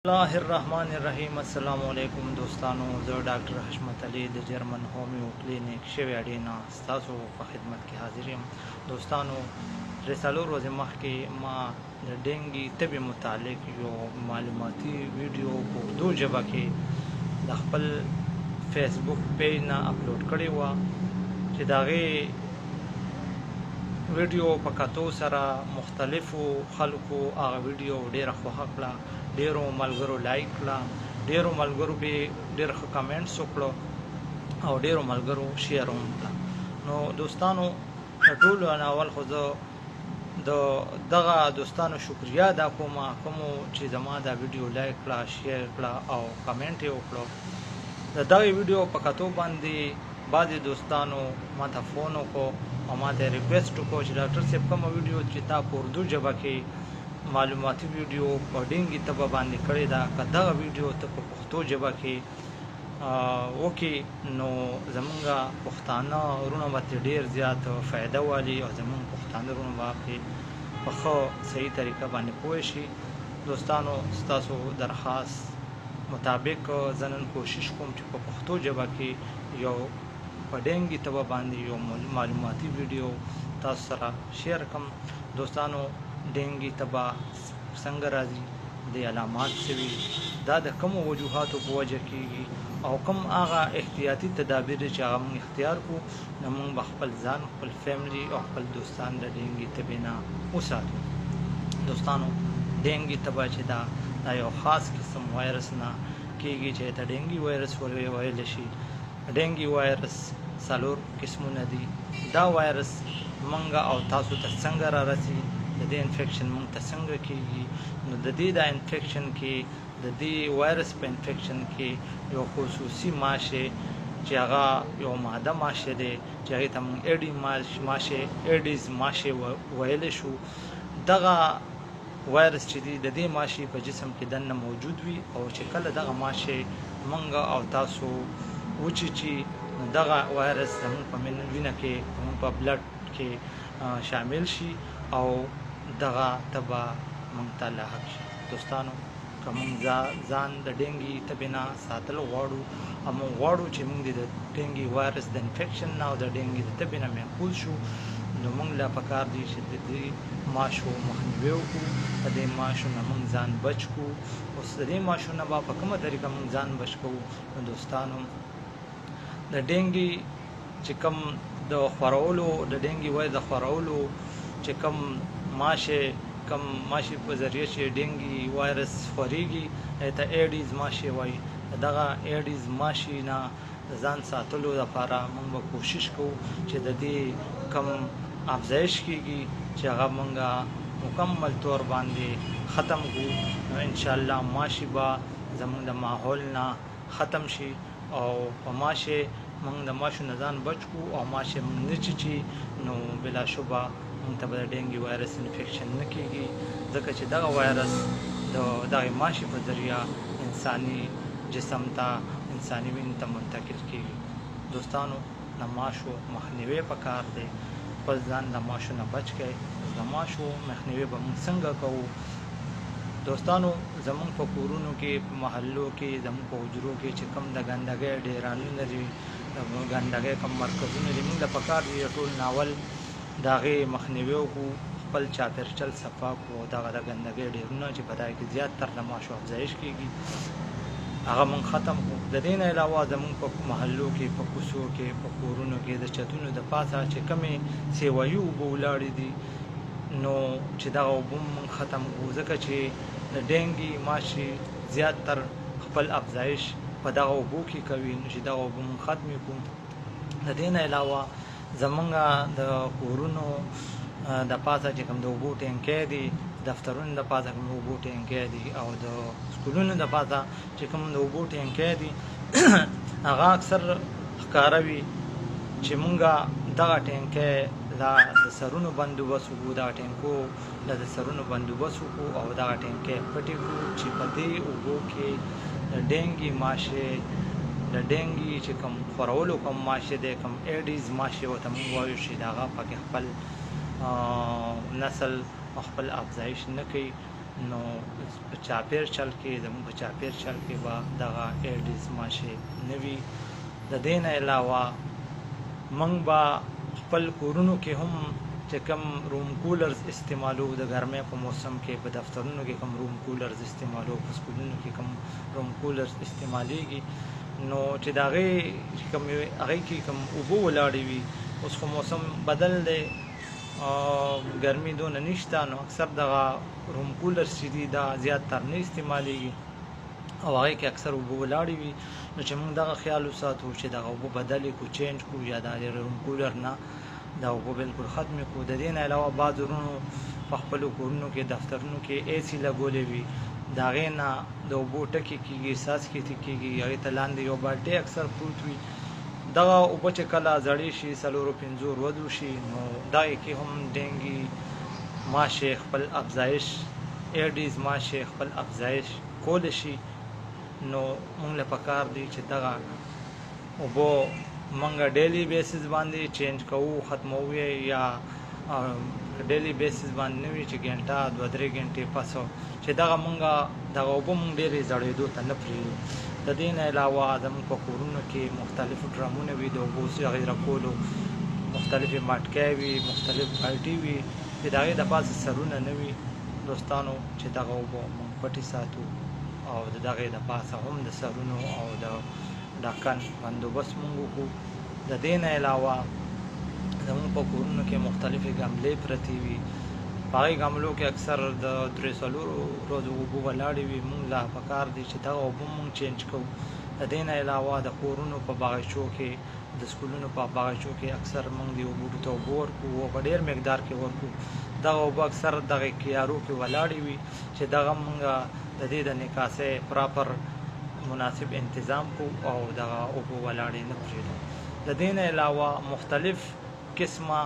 बिस्मिल्लाहिर्रहमानिर्रहीम। अस्सलामु अलैकुम दोस्तानो, ज़ो doctor Hashmat Ali the German homeo clinic शेवाड़ीना स्तासो प खिदमत की हाजिर यम। दोस्तानो, रसालो रोज़ मख के माँ द डेंगी तबी मुतालिक यो मालूमाती वीडियो उर्दू जबा के दखपल फेसबुक पेज ना अपलोड करे हुआ कि दागे वीडियो पकतो सरा मुख्तलिफो खलको आगा वीडियो ډیره خوښه کړه، ډیرو ملګرو لایک کړه، ډیرو ملګرو به ډیر ښه کمنټس وکړو او ډیرو ملګرو شیر هم کړه. نو دوستانو، ټولو انا اول خو زه د دغه دوستانو شکریا ادا کوم کومو چې زما دا ویډیو لایک کړه، شیر کړه او کمنټ یې وکړو. د دغه ویډیو په کتو باندې بعضې دوستانو ماته فون وکړو او ماته ریکویسټ وکړو چې ډاکټر صاحب کومه ویډیو چې تا په اردو ژبه کې معلوماتي ویډیو په ډینګي طبع باندې کړې ده، که دغه ویډیو ته په پښتو ژبه کې وکړي نو زمونږ پښتانه وروڼه به ترې ډېر زیات فایده والي او زمونږ پښتانه وروڼه به پرې په ښه صحیح طریقه باندې پوه شي. دوستانو، ستاسو درخواست مطابق زه نن کوشش کوم چې په پښتو ژبه کې یو په ډینګي طبع باندې یو معلوماتي ویډیو تاسو سره شیر کړم. دوستانو، ډینګي طبع څنګه راځي، د علامات څه وي، دا د کومو وجوهاتو په وجه کېږي او کوم هغه احتیاطي تدابیر چې هغه موږ اختیار کړو نو موږ به خپل ځان، خپل فیملی او خپل دوستان د ډینګي طبع نه وساتو. دوستانو، ډینګي طبع چې دا یو خاص قسم وایرس نه کېږي چې ته ډینګي وایرس ویلی شي. ډینګي وایرس څلور قسمونه دي. دا وایرس منګه او تاسو ته څنګه را رسي، د دې انفیکشن مونږ ته څنګه کېږي، نو د دې دا انفیکشن کې د دې وایرس په انفیکشن کې یو خصوصي ماشه چې هغه یو ماده ماشه دی چې هغې ته مونږ ایډیز ماشه ویلی شو. دغه وایرس چې دی د دې ماشي په جسم کې دننه موجود وي او چې کله دغه ماشه مونږ او تاسو وچیچي نو دغه وایرس زموږ په وینه کې، زموږ په بلډ کې شامل شي او دغه طبع مونږ ته لاحق شي. دوستانو، که مونږ ځان د ډینګي طبع نه ساتل غواړو او مونږ غواړو چې مونږ د ډینګي وایرس د انفیکشن نه او د ډینګي د طبع نه محفوظ شو نو مونږ لا پکار دي چې د دې ماشو مخنیوی وکړو، د دې ماشو نه مونږ ځان بچ کړو. اوس د دې ماشو نه به په کومه طریقه مونږ ځان بچ کوو؟ نو دوستانو، د ډینګي چې کوم د خورولو د ډینګي وایرس د خورولو چې کوم ماشي په ذریعه چې ډینګي وایرس خورېږي ته ایډیز ماشي وایي. دغه ایډیز ماشي نه ځان ساتلو لپاره موږ به کوشش کوو چې د دې کم افزایش کېږي چې هغه موږ مکمل طور باندې ختم کړو. نو انشاءالله ماشي به زموږ د ماحول نه ختم شي او په ماشه موږ د ماشو نه ځان بچ کړو او ماشه موږ نه چیچي نو بلا شبه موږ ته به د ډینګي وایرس انفیکشن نه کېږي، ځکه چې دغه وایرس د دغې ماشي په ذریعه انساني جسم ته، انساني وینې ته منتقل کېږي. دوستانو، د ماشو مخنیوی پکار دی. خپل ځان د ماشو نه بچ کړئ. د ماشو مخنیوی به موږ څنګه کوو؟ دوستانو، زمونږ په کورونو کې، په محلو کې، زمونږ په حجرو کې چې کوم د ګندګۍ ډیرانونه دي، د ګندګۍ کوم مرکزونه دي، موږ له پکار دي ټول ناول د هغې مخنیوی وکړو، خپل چاپېرچل صفا کړو او دغه د ګندګۍ ډیرونه چې په دغې کې زیاتتر د ماشو افزایش کېږي هغه موږ ختم کړو. د دې نه علاوه زمونږ په محلو کې، په کوڅو کې، په کورونو کې د چتونو د پاسه چې کومې سیوایي اوبه ولاړې دي نو چې دغه اوبه موږ ختم کړو، ځکه چې د ډینګي ماشي زیاتتر خپل افزایش په دغه اوبو کې کوي، نو چې دغه اوبه موږ ختمې کړو. د دې نه علاوه زمونږ د کورونو د پاسه چې کوم د اوبو ټینکی دي، دفترونو د پاسه کوم د اوبو ټینکی دي او د سکولونو د پاسه چې کوم د اوبو ټینکی دي هغه اکثر ښکاره وي چې مونږ دغه ټینکی د سرونو بندوبست وکړو، دغه ټینکو د سرونو بندوبست وکړو او دغه ټینکی پټې کړو چې په دې اوبو کې د ډینګي ماشه، د ډینګي چې کوم خورولو کوم ماشه دی، کوم ایډیز ماشه ورته موږ وایو چې د هغه پکې خپل نسل او خپل افزایش نه کوي نو په چاپیر چل کې زموږ په چاپیر چل کې به دغه ایډیز ماشې نه وي. د دې نه علاوه موږ به خپل کورونو کې هم چې کوم روم کولرز استعمالو، د ګرمۍ په موسم کې په دفترونو کې کوم روم کولرز استعمالو، په سکولونو کې کوم روم کولرز استعمالیږي، نو چې د هغې کې کوم اوبه ولاړې وي. اوس خو موسم بدل دی، ګرمي دونه نشته، نو اکثر دغه روم کولرز چې دي دا زیات تر نه استعمالیږي او هغې کې اکثر اوبه ولاړې وي. نو چې موږ دغه خیال وساتو چې دغه اوبه بدلې کړو، چینج کړو، یا د روم کولر نه دا اوبه بالکل ختمې کړو. د دې نه علاوه بعض ورونو په خپلو کورونو کې دفترونو کې اے سی لګولې وي، د هغې نه د اوبو ټکې کېږي، څاڅکي کېږي، هغې ته لاندې یو بالټۍ اکثر پروت وي. دغه اوبه چې کله زړې شي، 4-5 ورځو شي، نو دغې کې هم ډینګي ماشې خپل افزایش، ایډیز ماشې خپل افزایش کولی شي. نو موږ له پکار دی چې دغه اوبه موږ ډیلی بیسز باندې چینج کوو، ختموو، یا ډیلی بیسز باندې نه وي چې ګنټه 2-3 ګنټې پس چې دغه اوبه موږ ډېرې زړېدو ته نه پرېږدو. د دې نه علاوه زموږ په کورونو کې مختلفو ډرمونه وي د اوبو هغې راکولو، مختلفې مټکۍ وي، مختلف بالټې وي چې د هغې د پاسه سرونه نه وي دوستانو، چې دغه اوبه موږ پټې ساتو او د دغې د پاسه هم د سرونو او د ډاکن بندوبست موږ وکړو. د دې نه علاوه زموږ په کورونو کې مختلفې ګملې پرتې وي، په هغې ګملو کې اکثر د 3-4 ورځو اوبه ولاړې وي. موږ لا پکار دی چې دغه اوبه موږ چینج کوو. د دې نه علاوه د کورونو په باغچو کې، د سکولونو په باغچو کې اکثر موږ د اوبو ته اوبه ورکوو او په ډېر مقدار کې ورکوو. دغه اوبه اکثر دغه کیارو کې ولاړې وي چې دغه موږ د دې د نکاسۍ پراپر مناسب انتظام کو او دغه اوبه ولاړې نه پرېږدو. د دې نه علاوه مختلف قسمه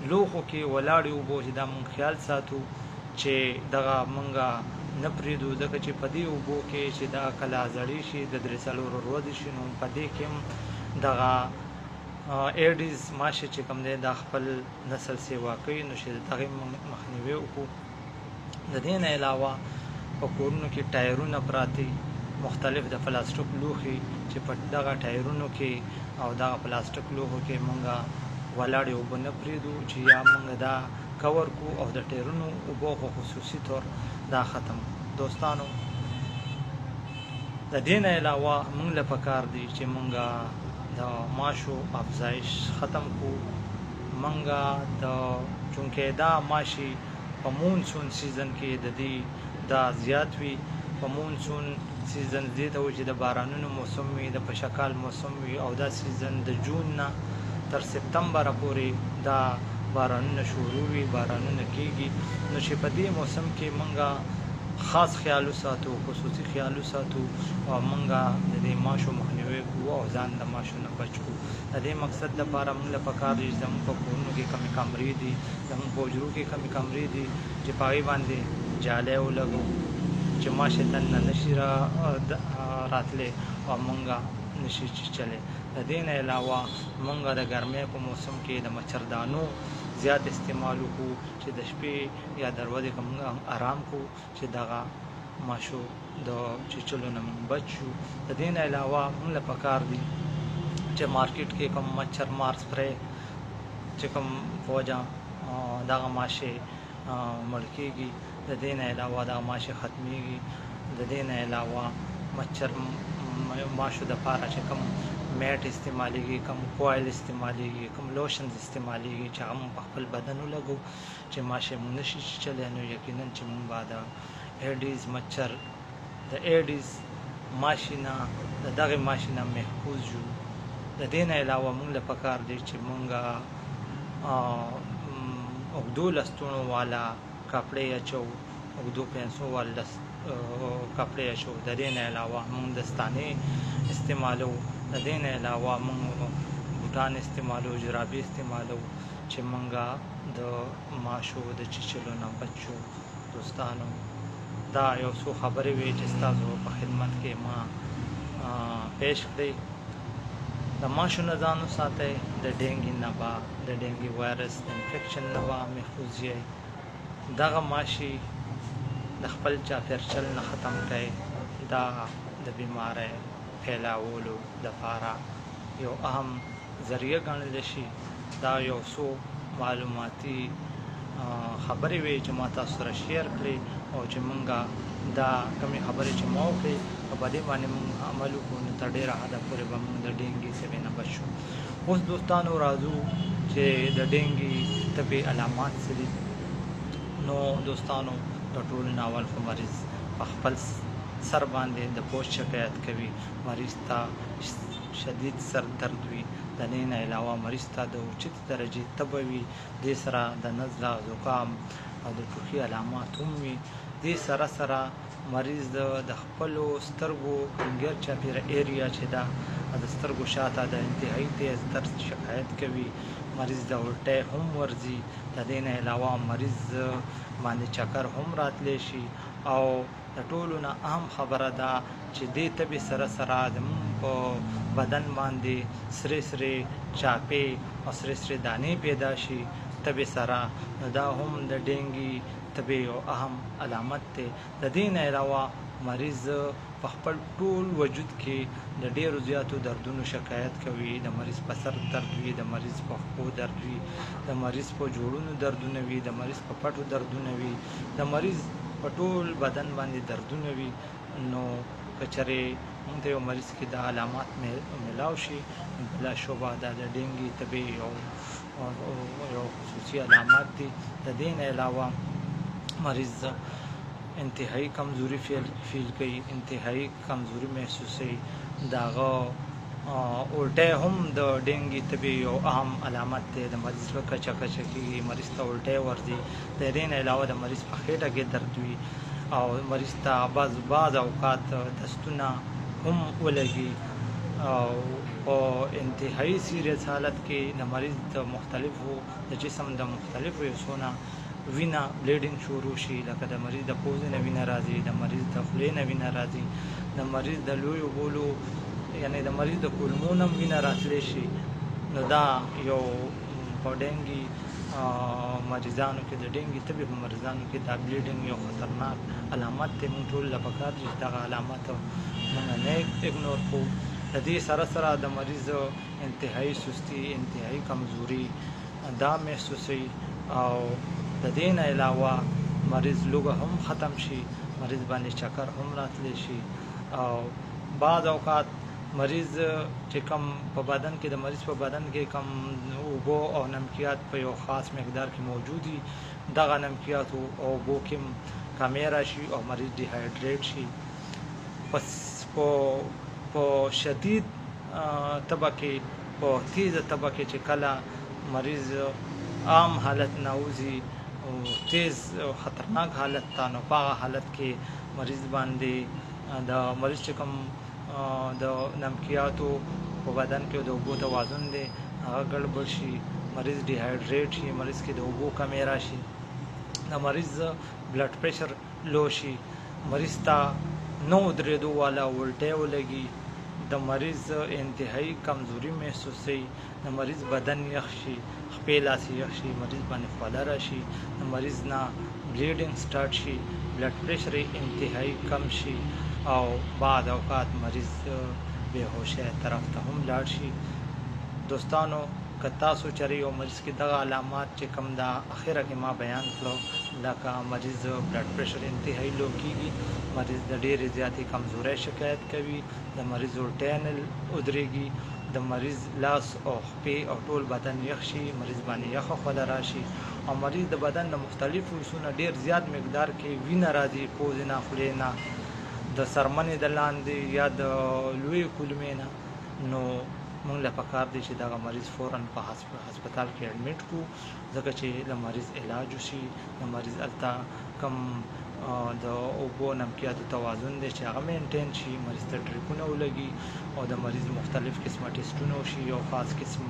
لوښو کې ولاړې اوبه چې دا موږ خیال ساتو چې دغه موږ نه پرېږدو، ځکه چې په دې اوبو کې چې دا کله زړې شي، د 3-4 ورځې شي، نو په دې کې هم دغه ایډیز ماشې چې کوم دی دا خپل نسل سیوا کوي، نو چې د هغې مخنیوی وکړو. د دې نه علاوه په کورونو کې ټایرونه پراته، مختلف د پلاستیک لوښي چې په دغه ټایرونو کې او دغه پلاستیک لوښو کې موږ ولاړې اوبه نه پرېږدو، چې یا موږ دا کور کړو او د ټایرونو اوبه خو خصوصي طور دا ختم. دوستانو د دې نه علاوه موږ له پکار دی چې موږ د ماشو افزایش ختم کړو. موږ چونکې دا ماشي په مونسون سیزن کې د دې دا زیات وي. په مونسون سیزن دې ته وایي چې د بارانونو موسم وي، د پشکال موسم وي، او دا سیزن د جون نه تر سپتمبره پورې دا بارانونه شروع وي، بارانونه کېږي. نو چې په دې موسم کې موږ خاص خیال وساتو، خصوصي خیال وساتو او موږ د دې ماشو مخنیوی کوو او ځان د ماشو نه بچ کړو. د دې مقصد لپاره موږ له پکار دی چې زموږ په کورونو کې کمې کمرې دي، زموږ په حجرو کې کمې کمرې دي چې په هغې باندې جالی ولګو چې ماشې دننه نشي راتلی او موږ نشي چلی. د دې نه علاوه موږ د ګرمۍ په موسم کې د مچردانو زیات استعمال وکړو چې د شپې یا د ورځې که موږ آرام کړو چې دغه ماشو د چیچلو نه موږ بچ شو. د دې نه علاوه موږ له پکار دي چې مارکیټ کې کوم مچھر مار سپری چې کوم په وجه دغه ماشې مړ کېږي، د دې نه علاوه دغه ماشې ختمېږي. د دې نه علاوه ماشو دپاره چې کوم میټ استعمالیږي، کوم کوایل استعمالیږي، کوم لوشنز استعمالیږي چې هغه موږ په خپل بدن ولګو چې ماشې موږ نشي چلی، نو یقینا چې موږ به د ایډیز مچھر د ایډیز ماشي نه د دغې ماشي نه محفوظ یو. د دې نه علاوه موږ له پکار دی چې موږ اوږدو لستوڼو والا کپړې اچوو، اوږدو پینسو والا کپړې اچوو. د دې نه علاوه موږ دستانې استعمالوو. د دې نه علاوه موږ بوټان استعمالوو، جرابې استعمالوو چې موږ د ماشو د چیچلو نه بچ شو. دوستانو دا یو څو خبرې وې چې ستاسو په خدمت کې ما پیش کړې. د ماشو نه ځان وساتئ، د ډینګي نه به د ډینګي وایرس د انفیکشن نه به محفوظ یئ. دغه ماشي د خپل چاپېرچل نه ختم کړئ. دا د بیمارۍ پھیلاولو دپاره یو اهم ذریعه ګڼلی شي. دا یو څو معلوماتي خبرې وې چې ما تاسو سره شیر کړې او چې مونږه دا کمې خبرې چې ما وکړې او په دې باندې مونږ عمل وکړو نو تر ډېره حده پورې به مونږ د ډینګي تبې نه بچ شو. اوس دوستانو راځو چې د ډینګي تبې علامات څه دي. نو دوستانو د ټولو نه اول خو مریض په خپل سر باندې د پوست شکایت کوي، مریض ته شدید سر درد وي، د دې نه علاوه مریض ته د اوچتې درجې تبه وي، دې سره د نزله زکام او د ټوخي علامات هم وي. دې سره سره مریض د خپلو سترګو کنګر چاپېره ایریا چې ده د سترګو شاته د انتهایي تیز درد شکایت کوي. مریض د الټۍ هم ورځي، د دې نه علاوه مریض باندې چکر هم راتلی شي. او د ټولو نه اهم خبره ده چې دې تبې سره سره زموږ په بدن باندې سرې سرې چاپې او سرې سرې دانې پیدا شي تبې سره، نو دا هم د ډینګي تبې یو اهم علامت دی. د دې نه علاوه مریض په خپل ټول وجود کې د ډېرو زیاتو دردونو شکایت کوي. د مریض په سر درد وي، د مریض په خپو درد وي، د مریض په جوړونو دردونه وي، د مریض په پټو دردونه وي، د مریض په ټول بدن باندې دردونه وي. نو که چېرې موږ ته یو مریض کې دا علامات میلاو شي، بلا شبه دا د ډینګي تبې یو خصوصي علامات دي. د دې نه علاوه مریض انتهایی کمزوري فیل کوي، انتهایی کمزوري محسوسوي. د هغه الټۍ هم د ډینګي تبې یو اهم علامت دی. د مریض زړه کچه کچه کېږي، مریض ته الټۍ ورځي. د دې نه علاوه د مریض په خېټه کې درد وي او مریض ته بعض اوقات دستونه هم ولګي. او په انتهایی سیریس حالت کې د مریض د مختلفو د جسم د مختلفو حصو وینه بلیډینګ شروع شي، لکه د مریض د پوزې نه وینه راځي، د مریض د خولې نه وینه راځي، د مریض د لویو بولو یعنې د مریض د کولمو نه وینه راتلی شي. نو دا یو په ډینګي مریضانو کې د ډینګي تبې په مریضانو کې دا بلیډینګ یو خطرناک علامت دی. موږ ټول له پکار دي چې دغه علامات موږ نه اګنور کړو. د دې سره سره د مریض انتهایی سستي، انتهایی کمزوري دا محسوسوي. او د دې نه علاوه مریض لوږه هم ختم شي، مریض باندې چکر هم راتلی شي. او بعض اوقات مریض چې کم په بدن کې د مریض په بدن کې کم اوبو او نمکیات په یو خاص مقدار کې موجودي، دغه نمکیات او اوبو کې کمی راشي او مریض ډیهایډریټ شي. په شدید تبه کې، په تیزه تبه کې چې کله مریض عام حالت نه وځي او تیز خطرناک حالت ته، نو په هغه حالت کې مریض باندې د مریض چې کوم د نمکیاتو په بدن کې د اوبو توازن دی هغه ګډوډ شي، مریض ډیهایډریټ شي، مریض کې د اوبو کمی راشي، د مریض بلډ پریشر لو شي، مریض ته نو درېدو والا الټۍ ولګي، د مریض انتهایی کمزوري محسوسوي، د مریض بدن یخ شي، خپې لاس یخ شي، مریض باندې خوله راشي، د مریض نه بلیډینګ سټارټ شي، بلډ پریشر انتهایی کم شي او بعض اوقات مریض بېهوشۍ طرف ته هم لاړ شي. دوستانو که تاسو چېرې یو مریض کې دغه علامات چې کوم د اخره کې ما بیان کړو، لکه مریض بلډ پریشر انتهایی لو کېږي، مریض د ډېرې زیاتې کمزورۍ شکایت کوي، د مریض الټۍ نه ودرېږي، د مریض لاس او خپې او ټول بدن یخ شي، مریض باندې یخه خوله راشي او مریض د بدن د مختلفو حصو نه ډېر زیات مقدار کې وینه راځي، پوزې نه، خولې نه، د څرمنې د لاندې یا د لویې کولمې نه. نو موږ له پکار دی چې دغه مریض فوراً په هسپتال کې اډمیټ کړو، ځکه چې له مریض علاج وشي، د مریض هلته کم د اوبو نمکیاتو توازن دی چې هغه مینټین شي، مریض ته ډریپونه ولګي او د مریض مختلف قسمه ټیسټونه وشي، یو خاص قسم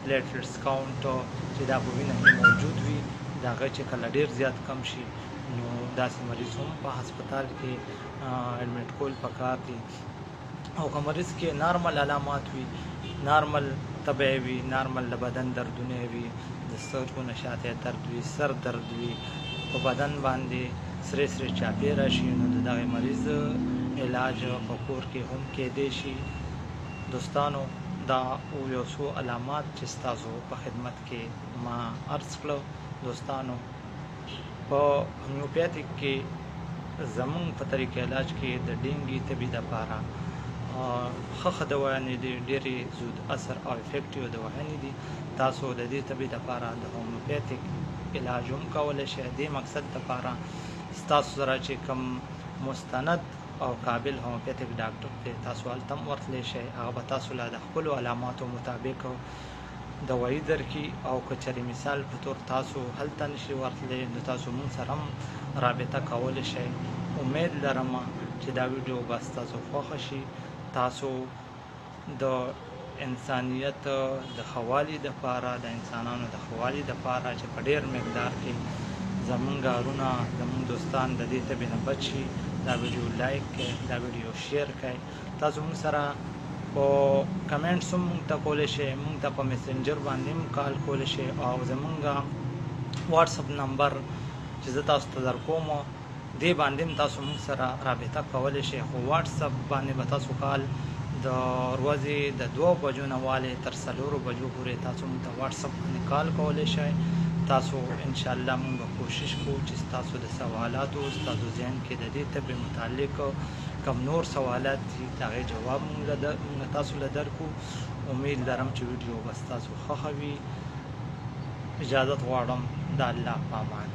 پلیټلیټس کاونټ چې دا په وینه کې موجود وي د هغه چې کله ډېر زیات کم شي، نو داسې مریض هم په هسپتال کې اډمیټ کول پکار دي. او که مریض کې نارمل علامات وي، نارمل تبه وي، نارمل د بدن دردونه وي، د سترګو نه شاته درد وي، سر درد وي، په بدن باندې سرې سرې چاپې راشي نو د دغه مریض علاج په کور کې هم کېدی شي. دوستانو دا یو څو علامات چې ستاسو په خدمت کې ما عرض کړو. دوستانو په هومیوپیتیک کې زمونږ په طریقې علاج کې د ډینګي تبې دپاره ښه دوايانې دي، ډېرې زود اثر او افیکټیو دوايانې دي. تاسو د دې تبې دپاره د هومیوپیتیک علاج هم کولی شئ. دې مقصد دپاره ستاسو سره چې کوم مستند او قابل هومیوپیتیک ډاکټر دی تاسو هلته هم ورتلی شئ. هغه به تاسو له د خپلو علاماتو مطابق دوایي درکړي او که چېرې مثال په طور تاسو هلته نشئ ورتلی نو تاسو موږ سره هم رابطه کولی شئ. امید لرم چې دا ویډیو به ستاسو خوښه شي. تاسو د انسانیت د ښه والي دپاره، د انسانانو د ښه والي دپاره چې په ډېر مقدار کې زمونږ کارونه زمونږ دوستان د دې تبې نه بچ شي، دا ویډیو لایک کړئ، دا ویډیو شیر کړئ. تاسو موږ سره په کمنټس هم موږ ته کولی شئ، موږ ته په میسنجر باندې هم کال کولی شئ او زمونږ واټساپ نمبر چې زه تاسو ته درکوم دې باندې هم تاسو موږ سره رابطه کولی شئ. خو واټساپ باندې به تاسو کال د ورځې د 2 بجو نه والې تر 4 بجو پورې تاسو موږ ته واټساپ باندې کال کولی شئ. تاسو انشاءالله موږ به کوشش کوو چې ستاسو د سوالاتو ستاسو ذهن کې د دې تبې متعلق کوم نور سوالات دي د هغې جواب موږ تاسو له درکو. امید لرم چې ویډیو به ستاسو خوښه وي. اجازت غواړم. د الله په امان.